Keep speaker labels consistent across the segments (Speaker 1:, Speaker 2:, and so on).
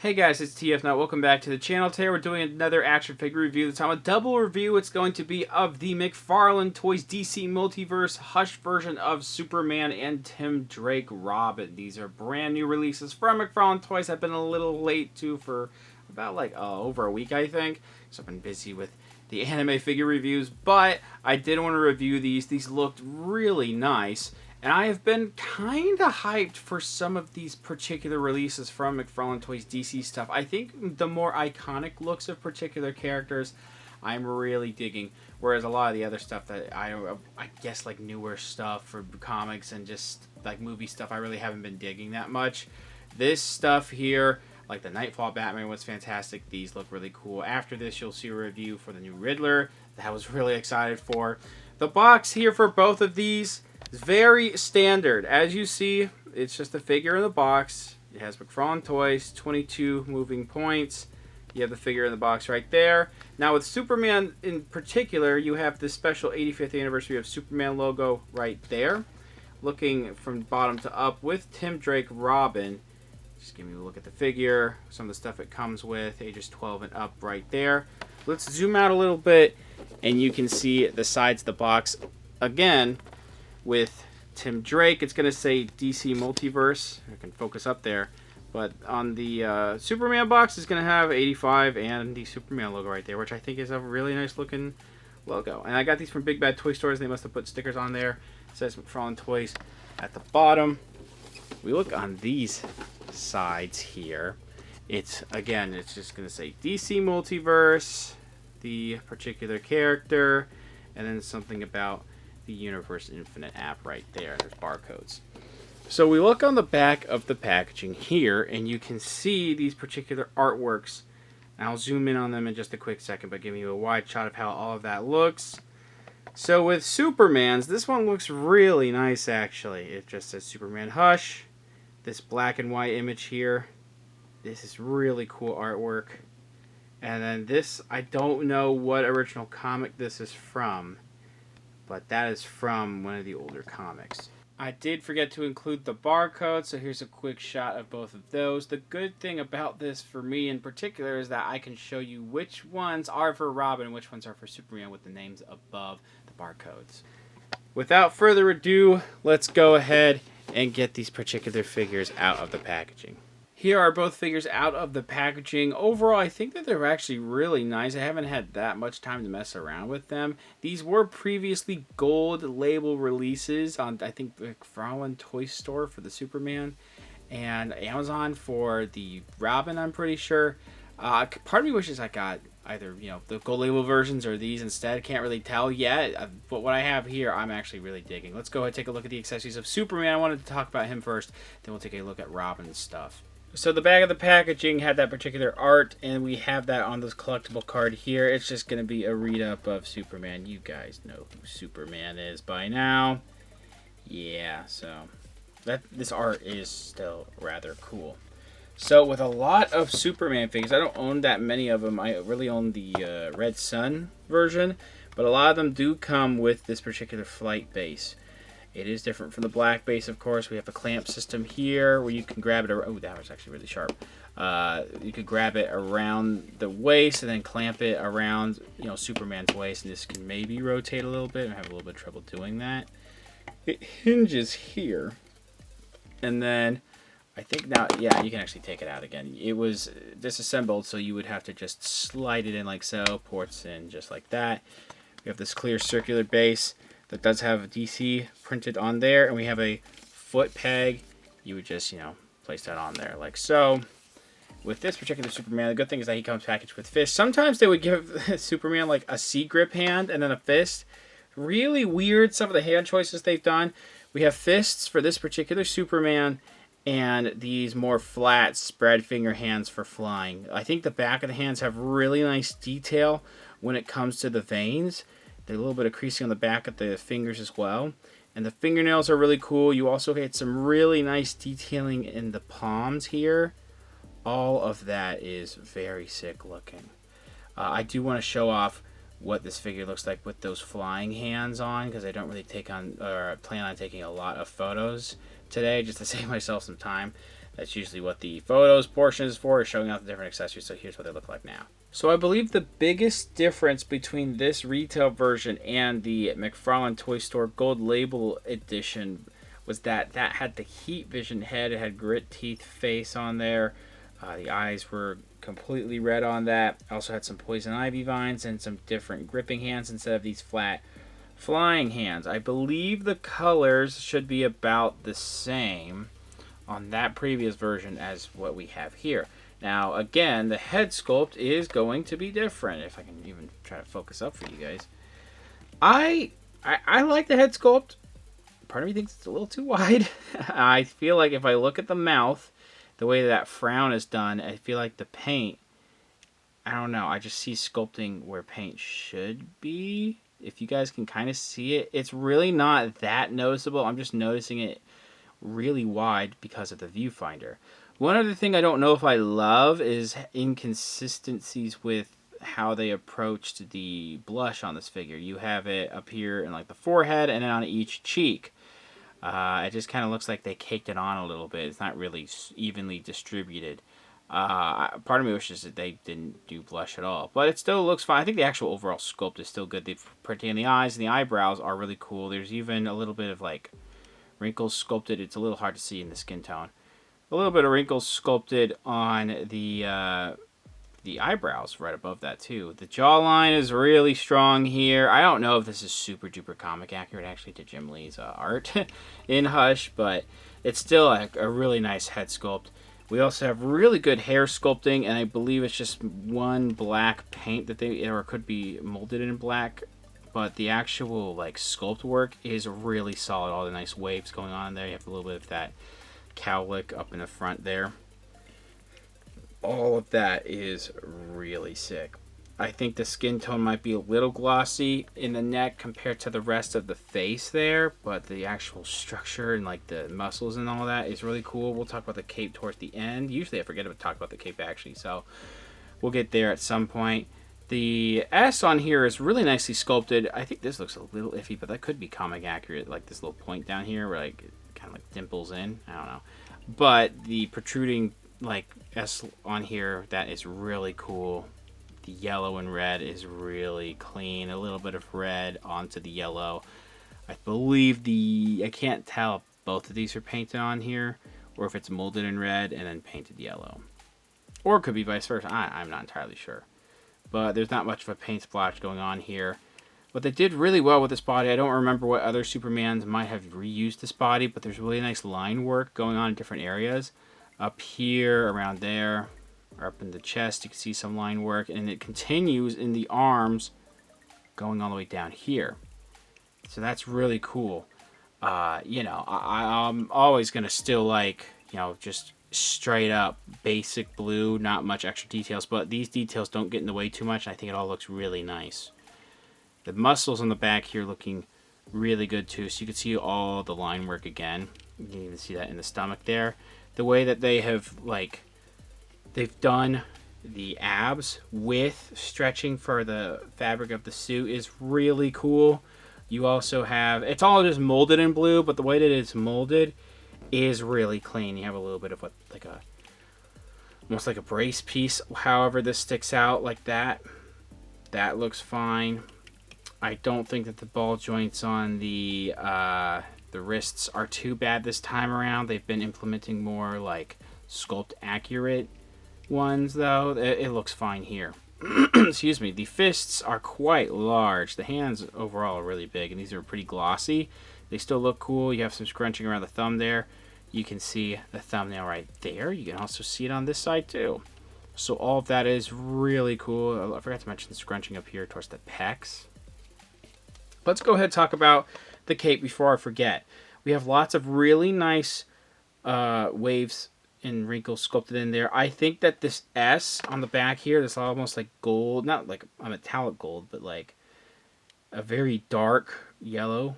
Speaker 1: Hey guys, it's TF Now. Welcome back to the channel. Today we're doing another action figure review. This time a double review. It's going to be of the McFarlane Toys DC Multiverse Hush version of Superman and Tim Drake Robin. These are brand new releases from McFarlane Toys. I've been a little late too for about over a week, I think. So I've been busy with the anime figure reviews, but I did want to review these. These looked really nice. And I have been kind of hyped for some of these particular releases from McFarlane Toys DC stuff. I think the more iconic looks of particular characters, I'm really digging. Whereas a lot of the other stuff that I guess like newer stuff for comics and just like movie stuff, I really haven't been digging that much. This stuff here, like the Nightfall Batman, was fantastic. These look really cool. After this, you'll see a review for the new Riddler that I was really excited for. The box here for both of these, very standard. As you see, it's just a figure in the box. It has McFarlane Toys, 22 moving points. You have the figure in the box right there. Now with Superman in particular, you have the special 85th anniversary of Superman logo right there. Looking from bottom to up with Tim Drake Robin. Just give me a look at the figure, some of the stuff it comes with, ages 12 and up right there. Let's zoom out a little bit and you can see the sides of the box again. With Tim Drake, it's going to say DC Multiverse. I can focus up there. But on the Superman box, it's going to have 85 and the Superman logo right there, which I think is a really nice looking logo. And I got these from Big Bad Toy Stores. They must have put stickers on there. It says McFarlane Toys at the bottom. We look on these sides here. It's just going to say DC Multiverse, the particular character, and then something about the Universe Infinite app right there. There's barcodes. So we look on the back of the packaging here, and you can see these particular artworks. And I'll zoom in on them in just a quick second, but give you a wide shot of how all of that looks. So with Superman's, this one looks really nice actually. It just says Superman Hush. This black and white image here. This is really cool artwork. And then this, I don't know what original comic this is from, but that is from one of the older comics. I did forget to include the barcode, so here's a quick shot of both of those. The good thing about this for me in particular is that I can show you which ones are for Robin and which ones are for Superman with the names above the barcodes. Without further ado, let's go ahead and get these particular figures out of the packaging. Here are both figures out of the packaging. Overall, I think that they're actually really nice. I haven't had that much time to mess around with them. These were previously gold label releases on, I think, McFarlane Toy Store for the Superman and Amazon for the Robin, I'm pretty sure. Part of me wishes I got either, the gold label versions or these instead. Can't really tell yet, but what I have here, I'm actually really digging. Let's go ahead and take a look at the accessories of Superman. I wanted to talk about him first, then we'll take a look at Robin's stuff. So the back of the packaging had that particular art, and we have that on this collectible card here. It's just going to be a read-up of Superman. You guys know who Superman is by now. Yeah, so this art is still rather cool. So with a lot of Superman figures, I don't own that many of them. I really own the Red Sun version, but a lot of them do come with this particular flight base. It is different from the black base, of course. We have a clamp system here where you can grab it. Oh, that was actually really sharp. You could grab it around the waist and then clamp it around, Superman's waist. And this can maybe rotate a little bit. I have a little bit of trouble doing that. It hinges here. And then I think now, yeah, you can actually take it out again. It was disassembled, so you would have to just slide it in like so. Ports in just like that. We have this clear circular base that does have DC printed on there, and we have a foot peg. You would just, place that on there like so. With this particular Superman, the good thing is that he comes packaged with fists. Sometimes they would give Superman like a C-grip hand and then a fist. Really weird, some of the hand choices they've done. We have fists for this particular Superman, and these more flat spread finger hands for flying. I think the back of the hands have really nice detail when it comes to the veins. There's a little bit of creasing on the back of the fingers as well. And the fingernails are really cool. You also get some really nice detailing in the palms here. All of that is very sick looking. I do want to show off what this figure looks like with those flying hands on, because I don't really plan on taking a lot of photos today just to save myself some time. That's usually what the photos portion is for, is showing off the different accessories. So here's what they look like now. So I believe the biggest difference between this retail version and the McFarlane Toy Store Gold Label Edition was that had the Heat Vision head. It had grit teeth face on there. The eyes were completely red on that. Also had some poison ivy vines and some different gripping hands instead of these flat flying hands. I believe the colors should be about the same on that previous version as what we have here. Now, again, the head sculpt is going to be different. If I can even try to focus up for you guys. I like the head sculpt. Part of me thinks it's a little too wide. I feel like if I look at the mouth, the way that frown is done, I feel like the paint, I don't know, I just see sculpting where paint should be. If you guys can kind of see it, it's really not that noticeable. I'm just noticing it really wide because of the viewfinder. One other thing I don't know if I love is inconsistencies with how they approached the blush on this figure. You have it up here in like the forehead and then on each cheek. It just kind of looks like they caked it on a little bit. It's not really evenly distributed. Part of me wishes that they didn't do blush at all, but it still looks fine. I think the actual overall sculpt is still good. The printing in the eyes and the eyebrows are really cool. There's even a little bit of like wrinkles sculpted. It's a little hard to see in the skin tone. A little bit of wrinkles sculpted on the eyebrows right above that too. The jawline is really strong here. I don't know if this is super duper comic accurate actually to Jim Lee's art in Hush, but it's still a really nice head sculpt. We also have really good hair sculpting, and I believe it's just one black paint that they, or it could be molded in black, but the actual like sculpt work is really solid. All the nice waves going on there. You have a little bit of that cowlick up in the front there. All of that is really sick. I think the skin tone might be a little glossy in the neck compared to the rest of the face there, but the actual structure and like the muscles and all that is really cool. We'll talk about the cape towards the end. Usually I forget to talk about the cape actually, so we'll get there at some point. The S on here is really nicely sculpted. I think this looks a little iffy, but that could be comic accurate, like this little point down here where like it kind of like dimples in. I don't know. But the protruding like S on here, that is really cool. The yellow and red is really clean. A little bit of red onto the yellow. I believe I can't tell if both of these are painted on here or if it's molded in red and then painted yellow. Or it could be vice versa. I'm not entirely sure. But there's not much of a paint splotch going on here. But they did really well with this body. I don't remember what other Supermans might have reused this body, but there's really nice line work going on in different areas. Up here, around there, or up in the chest, you can see some line work, and it continues in the arms going all the way down here. So that's really cool. You know, I'm always going to still like, you know, just straight up basic blue, not much extra details, but these details don't get in the way too much, and I think it all looks really nice. The muscles on the back here looking really good too, so you can see all the line work again. You can even see that in the stomach there. The way that they have, like, they've done the abs with stretching for the fabric of the suit is really cool. You also have, it's all just molded in blue, but the way that it's molded is really clean. You have a little bit of what, like a, almost like a brace piece. However, this sticks out like that. That looks fine. I don't think that the ball joints on the wrists are too bad this time around. They've been implementing more like sculpt accurate ones though. It looks fine here. Excuse me. The fists are quite large. The hands overall are really big, and these are pretty glossy. They still look cool. You have some scrunching around the thumb there. You can see the thumbnail right there. You can also see it on this side too. So all of that is really cool. I forgot to mention the scrunching up here towards the pecs. Let's go ahead and talk about the cape before I forget. We have lots of really nice waves and wrinkles sculpted in there. I think that this S on the back here, this almost like gold, not like a metallic gold, but like a very dark yellow,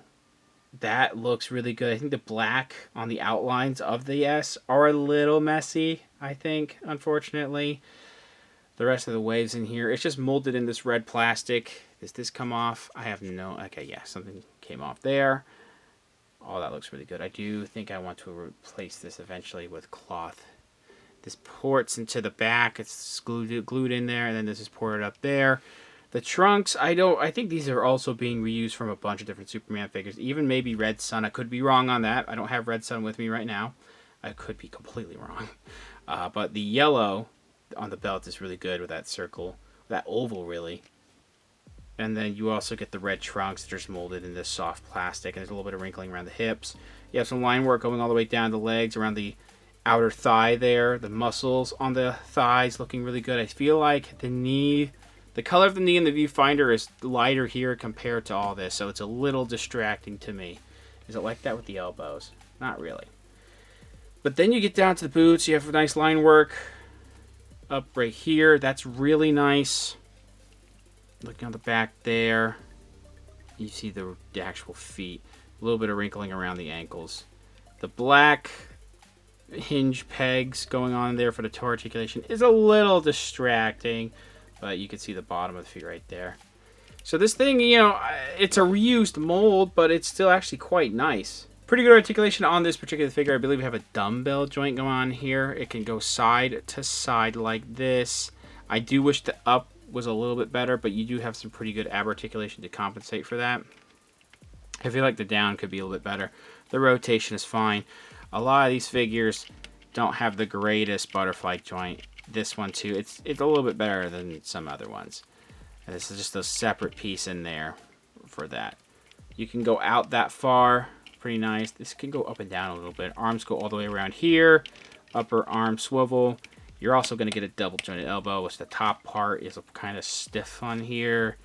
Speaker 1: that looks really good. I think the black on the outlines of the S are a little messy, I think, unfortunately. The rest of the waves in here, it's just molded in this red plastic. Does this come off? I have no, okay, yeah, something came off there. Oh, that looks really good. I do think I want to replace this eventually with cloth. This ports into the back. It's glued in there, and then this is ported up there. The trunks, I think these are also being reused from a bunch of different Superman figures. Even maybe Red Sun. I could be wrong on that. I don't have Red Sun with me right now. I could be completely wrong. But the yellow on the belt is really good with that circle, that oval really. And then you also get the red trunks that are just molded in this soft plastic, and there's a little bit of wrinkling around the hips. You have some line work going all the way down the legs, around the outer thigh there. The muscles on the thighs looking really good. I feel like the knee, the color of the knee in the viewfinder is lighter here compared to all this, so it's a little distracting to me. Is it like that with the elbows? Not really. But then you get down to the boots. You have nice line work up right here. That's really nice. Looking on the back there, you see the actual feet. A little bit of wrinkling around the ankles. The black hinge pegs going on there for the toe articulation is a little distracting, but you can see the bottom of the feet right there. So this thing, you know, it's a reused mold, but it's still actually quite nice. Pretty good articulation on this particular figure. I believe we have a dumbbell joint going on here. It can go side to side like this. I do wish the up was a little bit better, but you do have some pretty good ab articulation to compensate for that. I feel like the down could be a little bit better. The rotation is fine. A lot of these figures don't have the greatest butterfly joint. This one too, it's a little bit better than some other ones. And this is just a separate piece in there for that. You can go out that far, pretty nice. This can go up and down a little bit. Arms go all the way around here. Upper arm swivel. You're also going to get a double jointed elbow, which the top part is kind of stiff on here.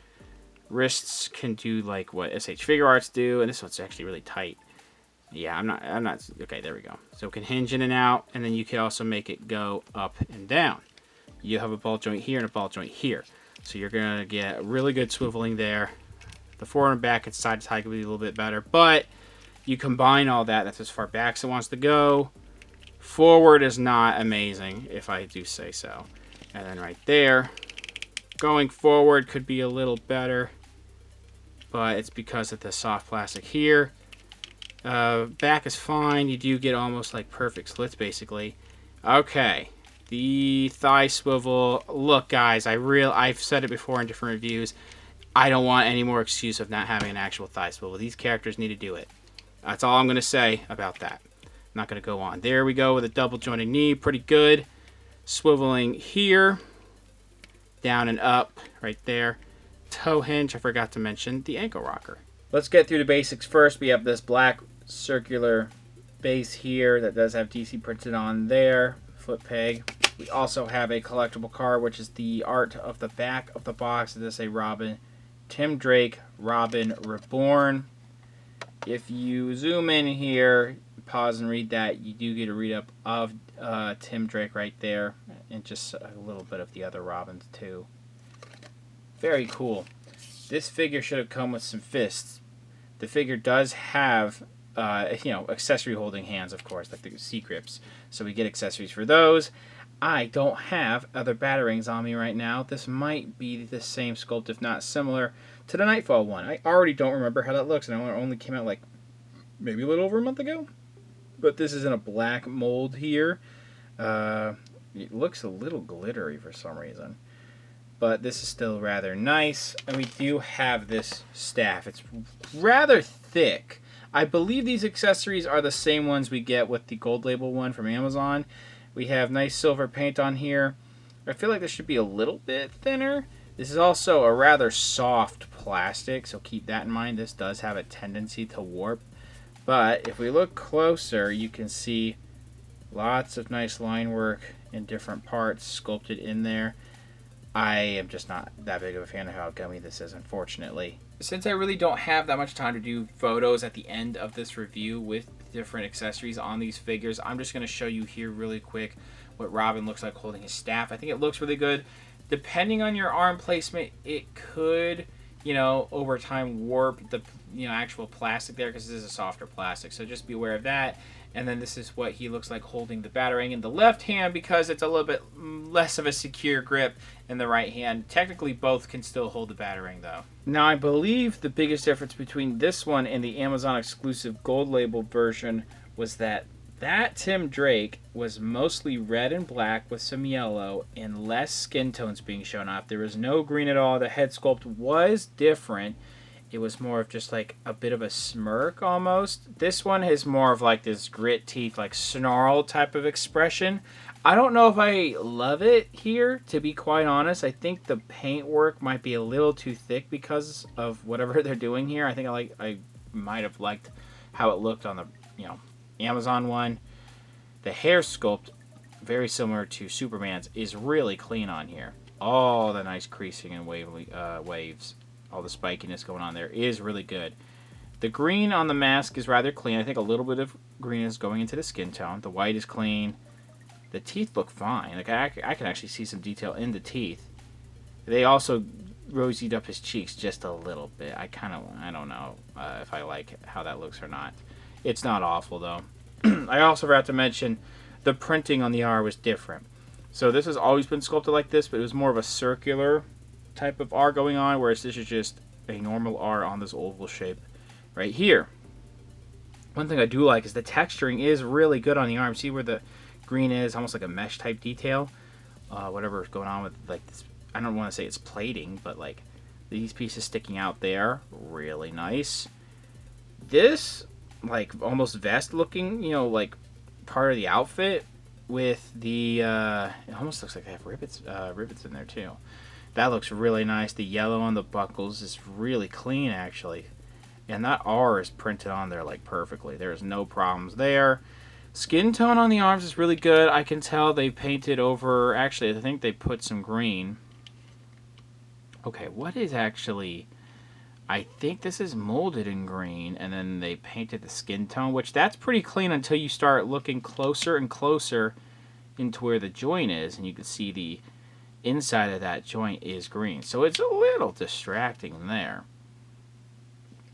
Speaker 1: Wrists can do like what SH Figure Arts do, and this one's actually really tight. Yeah, I'm not, okay, there we go. So it can hinge in and out, and then you can also make it go up and down. You have a ball joint here and a ball joint here. So you're going to get really good swiveling there. The forward and back and side to side could be a little bit better, but you combine all that, that's as far back as it wants to go. Forward is not amazing, if I do say so. And then right there, going forward could be a little better, but it's because of the soft plastic here. Back is fine. You do get almost like perfect slits, basically. Okay, the thigh swivel. Look, guys, I've said it before in different reviews. I don't want any more excuse of not having an actual thigh swivel. These characters need to do it. That's all I'm going to say about that. I'm not going to go on. There we go with a double jointed knee. Pretty good. Swiveling here. Down and up right there. Toe hinge. I forgot to mention the ankle rocker. Let's get through the basics first. We have this black circular base here that does have DC printed on there. Foot peg. We also have a collectible card, which is the art of the back of the box. It is a Robin, Tim Drake, Robin Reborn. If you zoom in here, pause and read that, you do get a read up of Tim Drake right there, and just a little bit of the other Robins too. Very cool. This figure should have come with some fists. The figure does have, accessory holding hands, of course, like the C-grips. So we get accessories for those. I don't have other batarangs on me right now. This might be the same sculpt, if not similar, to the Nightfall one. I already don't remember how that looks, and it only came out like maybe a little over a month ago. But this is in a black mold here. It looks a little glittery for some reason. But this is still rather nice. And we do have this staff. It's rather thick. I believe these accessories are the same ones we get with the gold label one from Amazon. We have nice silver paint on here. I feel like this should be a little bit thinner. This is also a rather soft plastic, so keep that in mind. This does have a tendency to warp. But if we look closer, you can see lots of nice line work in different parts sculpted in there. I am just not that big of a fan of how gummy this is, unfortunately. Since I really don't have that much time to do photos at the end of this review with different accessories on these figures, I'm just going to show you here really quick what Robin looks like holding his staff. I think it looks really good. Depending on your arm placement, it could, over time warp. actual plastic there, because this is a softer plastic. So just be aware of that. And then this is what he looks like holding the batarang in the left hand, because it's a little bit less of a secure grip in the right hand. Technically, both can still hold the batarang, though. Now, I believe the biggest difference between this one and the Amazon exclusive gold label version was that Tim Drake was mostly red and black with some yellow and less skin tones being shown off. There was no green at all. The head sculpt was different. It was more of just like a bit of a smirk almost. This one is more of like this grit teeth, like snarl type of expression. I don't know if I love it here, to be quite honest. I think the paint work might be a little too thick because of whatever they're doing here. I think I might have liked how it looked on the Amazon one. The hair sculpt, very similar to Superman's, is really clean on here. All the nice creasing and waves. All the spikiness going on there is really good. The green on the mask is rather clean. I think a little bit of green is going into the skin tone. The white is clean. The teeth look fine. Like I can actually see some detail in the teeth. They also rosied up his cheeks just a little bit. I don't know if I like how that looks or not. It's not awful though. I also forgot to mention the printing on the R was different. So this has always been sculpted like this, but it was more of a circular type of R going on, whereas this is just a normal R on this oval shape right here. One thing I do like is the texturing is really good on the arm. See where the green is, almost like a mesh type detail. Whatever is going on with like this, I don't want to say it's plating, but like these pieces sticking out there, really nice. This like almost vest looking, like part of the outfit with the it almost looks like they have rivets in there too. That looks really nice. The yellow on the buckles is really clean, actually. And that R is printed on there, like, perfectly. There's no problems there. Skin tone on the arms is really good. I can tell they painted over... Actually, I think they put some green. Okay, what is actually... I think this is molded in green, and then they painted the skin tone, which that's pretty clean until you start looking closer and closer into where the joint is, and you can see the inside of that joint is green. So it's a little distracting there.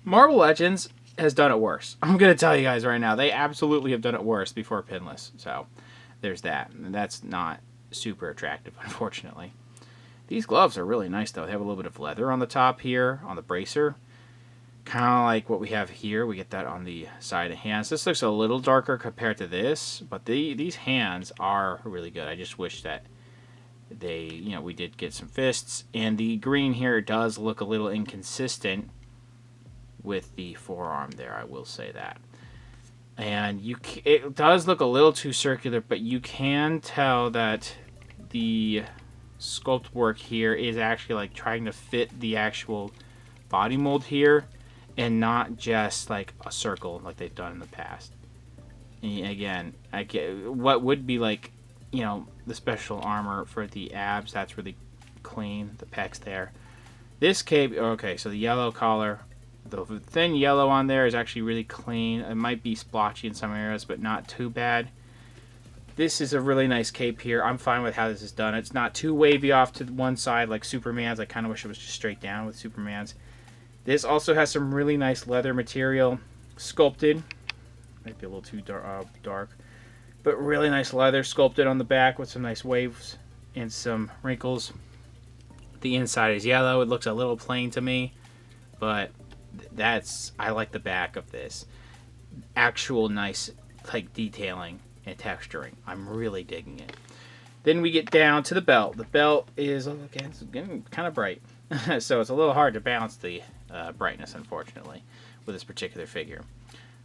Speaker 1: Marvel Legends has done it worse. I'm going to tell you guys right now. They absolutely have done it worse before Pinless. So there's that. And that's not super attractive, unfortunately. These gloves are really nice, though. They have a little bit of leather on the top here, on the bracer. Kind of like what we have here. We get that on the side of hands. This looks a little darker compared to this, but these hands are really good. I just wish that we did get some fists, and the green here does look a little inconsistent with the forearm there, I will say that. And it does look a little too circular, but you can tell that the sculpt work here is actually like trying to fit the actual body mold here and not just like a circle like they've done in the past. And again, I get what would be like the special armor for the abs, that's really clean, the pecs there. This cape, okay, so the yellow collar, the thin yellow on there is actually really clean. It might be splotchy in some areas, but not too bad. This is a really nice cape here. I'm fine with how this is done. It's not too wavy off to one side like Superman's. I kind of wish it was just straight down with Superman's. This also has some really nice leather material sculpted. Might be a little too dark. But really nice leather sculpted on the back with some nice waves and some wrinkles. The inside is yellow. It looks a little plain to me, but I like the back of this. Actual nice like detailing and texturing. I'm really digging it. Then we get down to the belt. The belt is, again, it's getting kind of bright. So it's a little hard to balance the brightness, unfortunately, with this particular figure.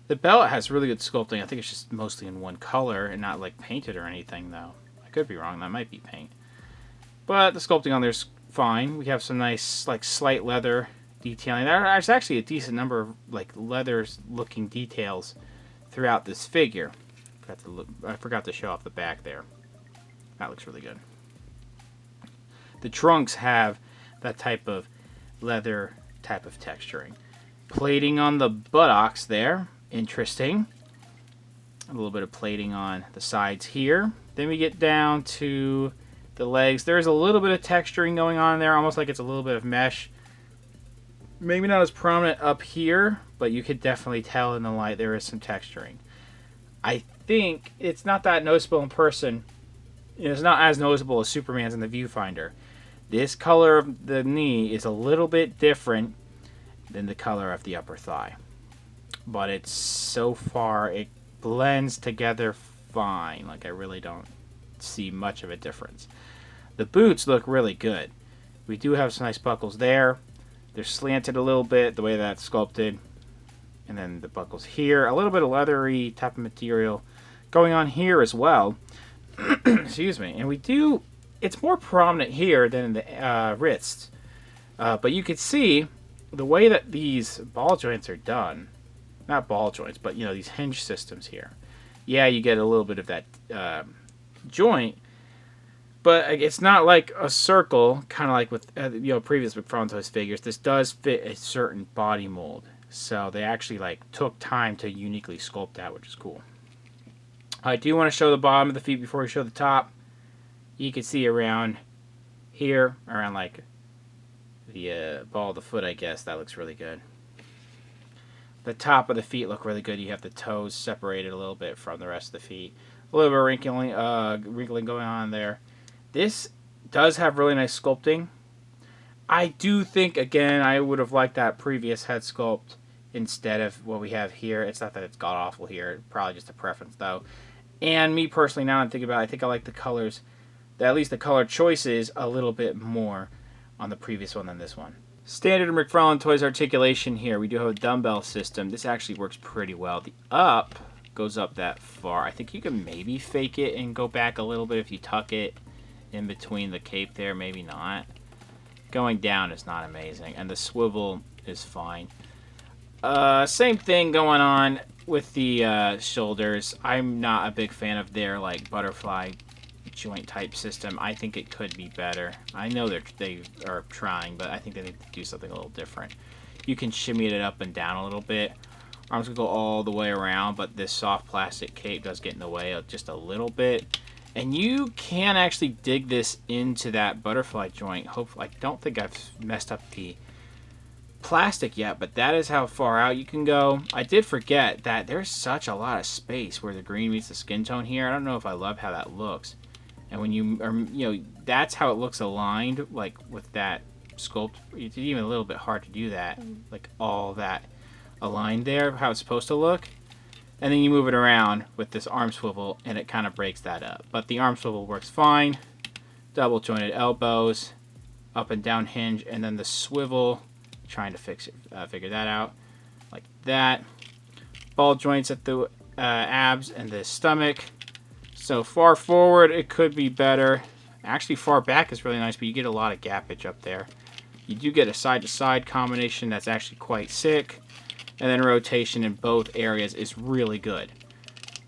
Speaker 1: The belt has really good sculpting. I think it's just mostly in one color and not like painted or anything, though. I could be wrong. That might be paint. But the sculpting on there is fine. We have some nice, like, slight leather detailing. There's actually a decent number of like leather-looking details throughout this figure. I forgot to show off the back there. That looks really good. The trunks have that type of leather type of texturing. Plating on the buttocks there. Interesting. A little bit of plating on the sides here. Then we get down to the legs. There's a little bit of texturing going on there, almost like it's a little bit of mesh. Maybe not as prominent up here, but you could definitely tell in the light there is some texturing. I think it's not that noticeable in person. It's not as noticeable as Superman's in the viewfinder. This color of the knee is a little bit different than the color of the upper thigh. But it's so far, it blends together fine. Like, I really don't see much of a difference. The boots look really good. We do have some nice buckles there. They're slanted a little bit, the way that's sculpted. And then the buckles here. A little bit of leathery type of material going on here as well. Excuse me. And we do... It's more prominent here than in the wrists. But you can see the way that these ball joints are done. Not ball joints, but, you know, these hinge systems here. Yeah, you get a little bit of that joint. But it's not like a circle, kind of like with previous McFarlane Toys figures. This does fit a certain body mold. So they actually took time to uniquely sculpt that, which is cool. I do want to show the bottom of the feet before we show the top. You can see around here, around the ball of the foot, I guess. That looks really good. The top of the feet look really good. You have the toes separated a little bit from the rest of the feet. A little bit of wrinkling going on there. This does have really nice sculpting. I do think, again, I would have liked that previous head sculpt instead of what we have here. It's not that it's god-awful here. Probably just a preference, though. And me personally, now I'm thinking about it, I think I like the colors, at least the color choices, a little bit more on the previous one than this one. Standard McFarlane Toys articulation here. We do have a dumbbell system. This actually works pretty well. The up goes up that far. I think you can maybe fake it and go back a little bit if you tuck it in between the cape there, maybe not. Going down is not amazing, and the swivel is fine. Same thing going on with the shoulders. I'm not a big fan of their butterfly joint type system. I think it could be better. I know they are trying, but I think they need to do something a little different. You can shimmy it up and down a little bit. Arms will go all the way around, but this soft plastic cape does get in the way just a little bit. And you can actually dig this into that butterfly joint. Hopefully, I don't think I've messed up the plastic yet, but that is how far out you can go. I did forget that there's such a lot of space where the green meets the skin tone here. I don't know if I love how that looks. And when you are, that's how it looks aligned, with that sculpt. It's even a little bit hard to do that, all that aligned there, how it's supposed to look. And then you move it around with this arm swivel, and it kind of breaks that up. But the arm swivel works fine. Double jointed elbows, up and down hinge, and then the swivel, trying to figure that out, like that. Ball joints at the abs and the stomach. So far forward, it could be better. Actually, far back is really nice, but you get a lot of gappage up there. You do get a side-to-side combination that's actually quite sick. And then rotation in both areas is really good.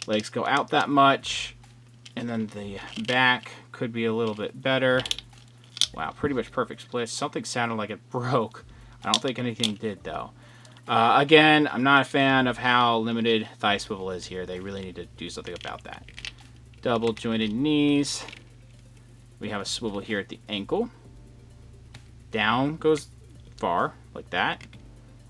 Speaker 1: Legs go out that much. And then the back could be a little bit better. Wow, pretty much perfect split. Something sounded like it broke. I don't think anything did, though. Again, I'm not a fan of how limited thigh swivel is here. They really need to do something about that. Double jointed knees. We have a swivel here at the ankle. Down goes far, like that.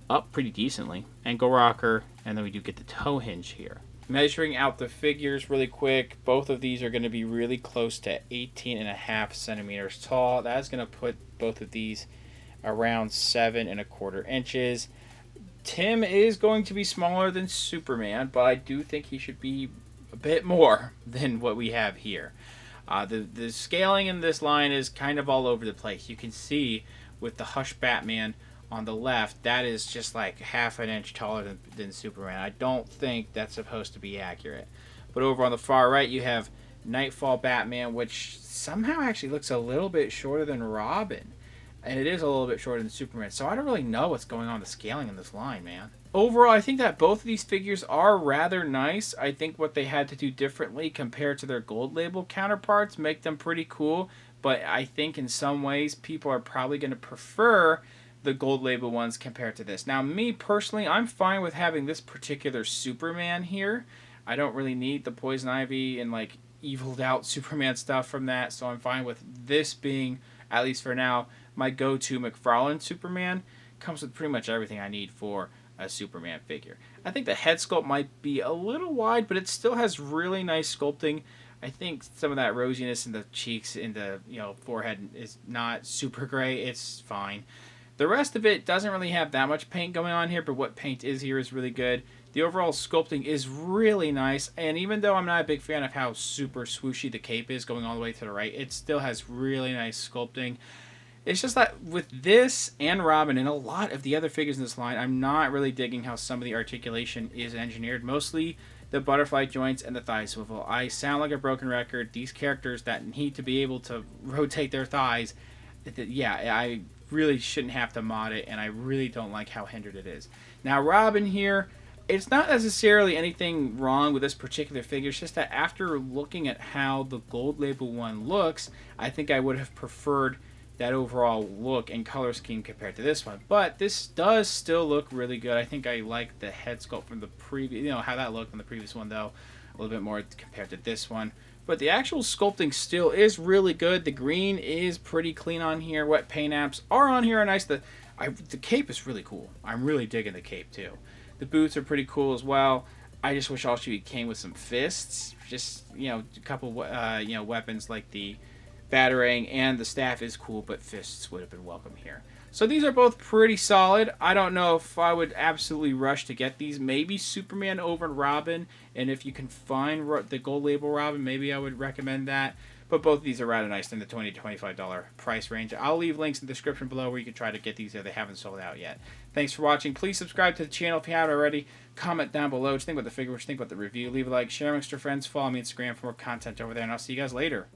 Speaker 1: Up pretty decently. Ankle rocker, and then we do get the toe hinge here. Measuring out the figures really quick, both of these are going to be really close to 18.5 centimeters tall. That's going to put both of these around 7.25 inches. Tim is going to be smaller than Superman, but I do think he should be a bit more than what we have here. The scaling in this line is kind of all over the place. You can see with the Hush Batman on the left, that is just half an inch taller than Superman. I don't think that's supposed to be accurate. But over on the far right, you have Nightfall Batman, which somehow actually looks a little bit shorter than Robin. And it is a little bit shorter than Superman. So I don't really know what's going on with the scaling in this line, man. Overall, I think that both of these figures are rather nice. I think what they had to do differently compared to their gold label counterparts make them pretty cool. But I think in some ways, people are probably going to prefer the gold label ones compared to this. Now, me personally, I'm fine with having this particular Superman here. I don't really need the Poison Ivy and eviled out Superman stuff from that, so I'm fine with this being, at least for now, my go-to McFarlane Superman. Comes with pretty much everything I need for a Superman figure. I think the head sculpt might be a little wide, but it still has really nice sculpting. I think some of that rosiness in the cheeks, in the forehead, is not super great. It's fine. The rest of it doesn't really have that much paint going on here, but what paint is here is really good. The overall sculpting is really nice, and even though I'm not a big fan of how super swooshy the cape is going all the way to the right, it still has really nice sculpting. It's just that with this and Robin and a lot of the other figures in this line, I'm not really digging how some of the articulation is engineered. Mostly the butterfly joints and the thigh swivel. I sound like a broken record. These characters that need to be able to rotate their thighs, yeah, I really shouldn't have to mod it, and I really don't like how hindered it is. Now Robin here, it's not necessarily anything wrong with this particular figure. It's just that after looking at how the gold label one looks, I think I would have preferred that overall look and color scheme compared to this one. But this does still look really good. I think I like the head sculpt from the previous, how that looked on the previous one though, a little bit more compared to this one. But the actual sculpting still is really good. The green is pretty clean on here. Wet paint apps are on here are nice. The cape is really cool. I'm really digging the cape too. The boots are pretty cool as well. I just wish also it came with some fists. Just, a couple, weapons like the batarang and the staff is cool, but fists would have been welcome here. So these are both pretty solid. I don't know if I would absolutely rush to get these. Maybe Superman over Robin, and if you can find the gold label Robin, maybe I would recommend that. But both of these are rather nice in the $20 to $25 price range. I'll leave links in the description below where you can try to get these if they haven't sold out yet. Thanks for watching. Please subscribe to the channel if you haven't already. Comment down below what you think about the figure, what you think about the review. Leave a like, share amongst your friends. Follow me on Instagram for more content over there, and I'll see you guys later.